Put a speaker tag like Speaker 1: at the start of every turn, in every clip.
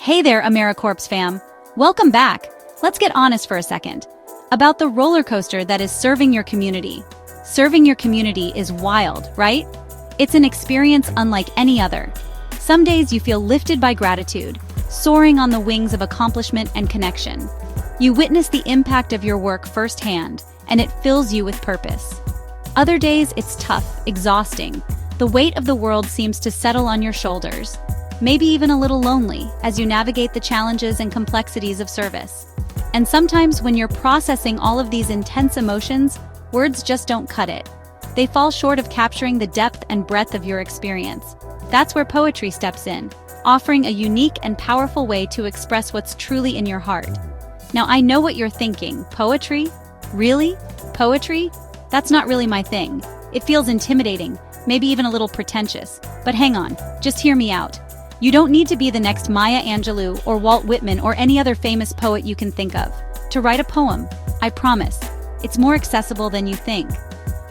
Speaker 1: Hey there, AmeriCorps fam. Welcome back. Let's get honest for a second. About the roller coaster that is serving your community. Serving your community is wild, right? It's an experience unlike any other. Some days you feel lifted by gratitude, soaring on the wings of accomplishment and connection. You witness the impact of your work firsthand, and it fills you with purpose. Other days it's tough, exhausting. The weight of the world seems to settle on your shoulders. Maybe even a little lonely as you navigate the challenges and complexities of service. And sometimes when you're processing all of these intense emotions, words just don't cut it. They fall short of capturing the depth and breadth of your experience. That's where poetry steps in, offering a unique and powerful way to express what's truly in your heart. Now I know what you're thinking, poetry? Really? Poetry? That's not really my thing. It feels intimidating, maybe even a little pretentious. But hang on, just hear me out. You don't need to be the next Maya Angelou or Walt Whitman or any other famous poet you can think of to write a poem. I promise, it's more accessible than you think.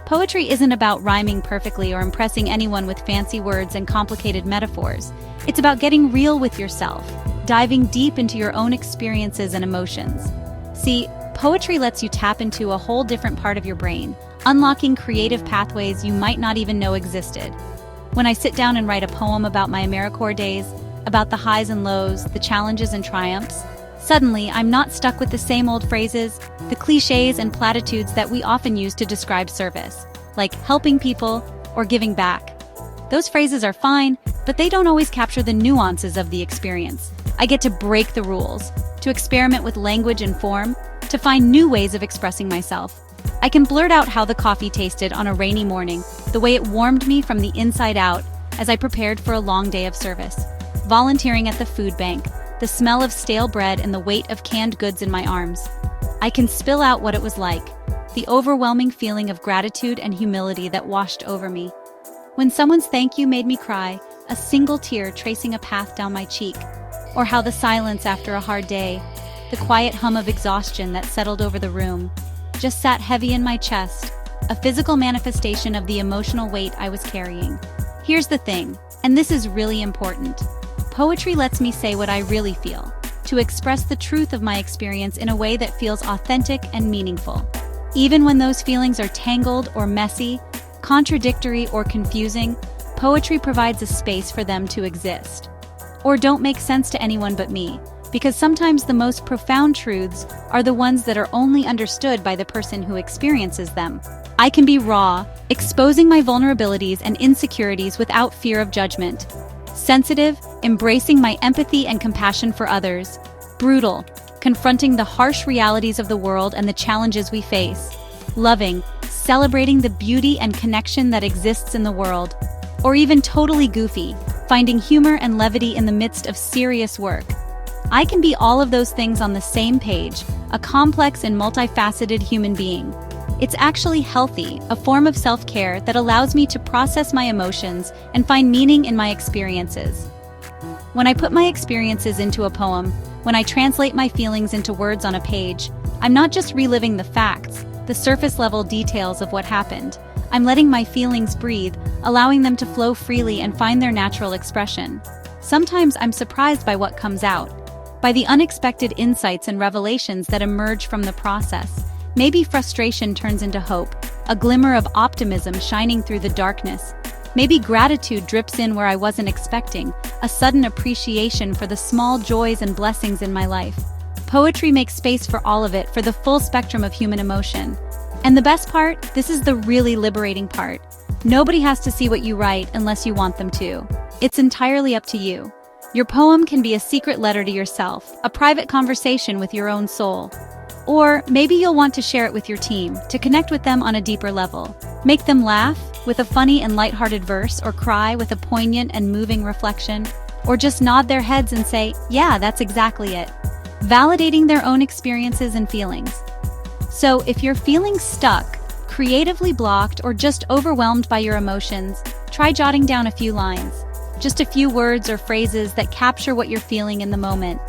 Speaker 1: Poetry isn't about rhyming perfectly or impressing anyone with fancy words and complicated metaphors. It's about getting real with yourself, diving deep into your own experiences and emotions. See, poetry lets you tap into a whole different part of your brain, unlocking creative pathways you might not even know existed. When I sit down and write a poem about my AmeriCorps days, about the highs and lows, the challenges and triumphs, suddenly I'm not stuck with the same old phrases, the cliches and platitudes that we often use to describe service, like helping people or giving back. Those phrases are fine, but they don't always capture the nuances of the experience. I get to break the rules, to experiment with language and form, to find new ways of expressing myself. I can blurt out how the coffee tasted on a rainy morning, the way it warmed me from the inside out as I prepared for a long day of service. Volunteering at the food bank, the smell of stale bread and the weight of canned goods in my arms. I can spill out what it was like, the overwhelming feeling of gratitude and humility that washed over me. When someone's thank you made me cry, a single tear tracing a path down my cheek. Or how the silence after a hard day, the quiet hum of exhaustion that settled over the room, just sat heavy in my chest, a physical manifestation of the emotional weight I was carrying. Here's the thing, and this is really important. Poetry lets me say what I really feel, to express the truth of my experience in a way that feels authentic and meaningful. Even when those feelings are tangled or messy, contradictory or confusing, poetry provides a space for them to exist. Or don't make sense to anyone but me, because sometimes the most profound truths are the ones that are only understood by the person who experiences them. I can be raw, exposing my vulnerabilities and insecurities without fear of judgment. Sensitive, embracing my empathy and compassion for others. Brutal, confronting the harsh realities of the world and the challenges we face. Loving, celebrating the beauty and connection that exists in the world. Or even totally goofy, finding humor and levity in the midst of serious work. I can be all of those things on the same page, a complex and multifaceted human being. It's actually healthy, a form of self-care that allows me to process my emotions and find meaning in my experiences. When I put my experiences into a poem, when I translate my feelings into words on a page, I'm not just reliving the facts, the surface-level details of what happened. I'm letting my feelings breathe, allowing them to flow freely and find their natural expression. Sometimes I'm surprised by what comes out, by the unexpected insights and revelations that emerge from the process. Maybe frustration turns into hope, a glimmer of optimism shining through the darkness. Maybe gratitude drips in where I wasn't expecting, a sudden appreciation for the small joys and blessings in my life. Poetry makes space for all of it, for the full spectrum of human emotion. And the best part, this is the really liberating part. Nobody has to see what you write unless you want them to. It's entirely up to you. Your poem can be a secret letter to yourself, a private conversation with your own soul. Or maybe you'll want to share it with your team, to connect with them on a deeper level. Make them laugh with a funny and lighthearted verse, or cry with a poignant and moving reflection, or just nod their heads and say, yeah, that's exactly it. Validating their own experiences and feelings. So if you're feeling stuck, creatively blocked, or just overwhelmed by your emotions, try jotting down a few lines. Just a few words or phrases that capture what you're feeling in the moment.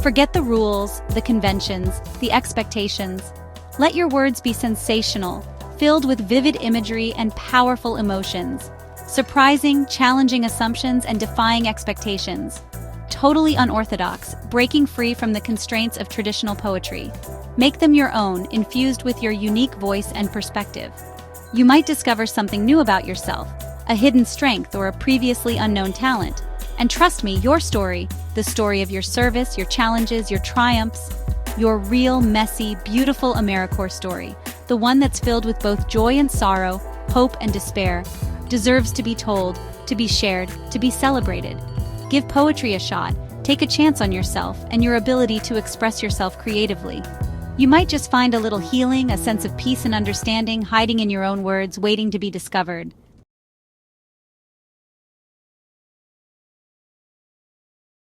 Speaker 1: Forget the rules, the conventions, the expectations. Let your words be sensational, filled with vivid imagery and powerful emotions. Surprising, challenging assumptions and defying expectations. totally unorthodox, breaking free from the constraints of traditional poetry. Make them your own, infused with your unique voice and perspective. You might discover something new about yourself, a hidden strength or a previously unknown talent. And trust me, your story, the story of your service, your challenges, your triumphs, your real, messy, beautiful AmeriCorps story, the one that's filled with both joy and sorrow, hope and despair, deserves to be told, to be shared, to be celebrated. Give poetry a shot, take a chance on yourself and your ability to express yourself creatively. You might just find a little healing, a sense of peace and understanding hiding in your own words, waiting to be discovered.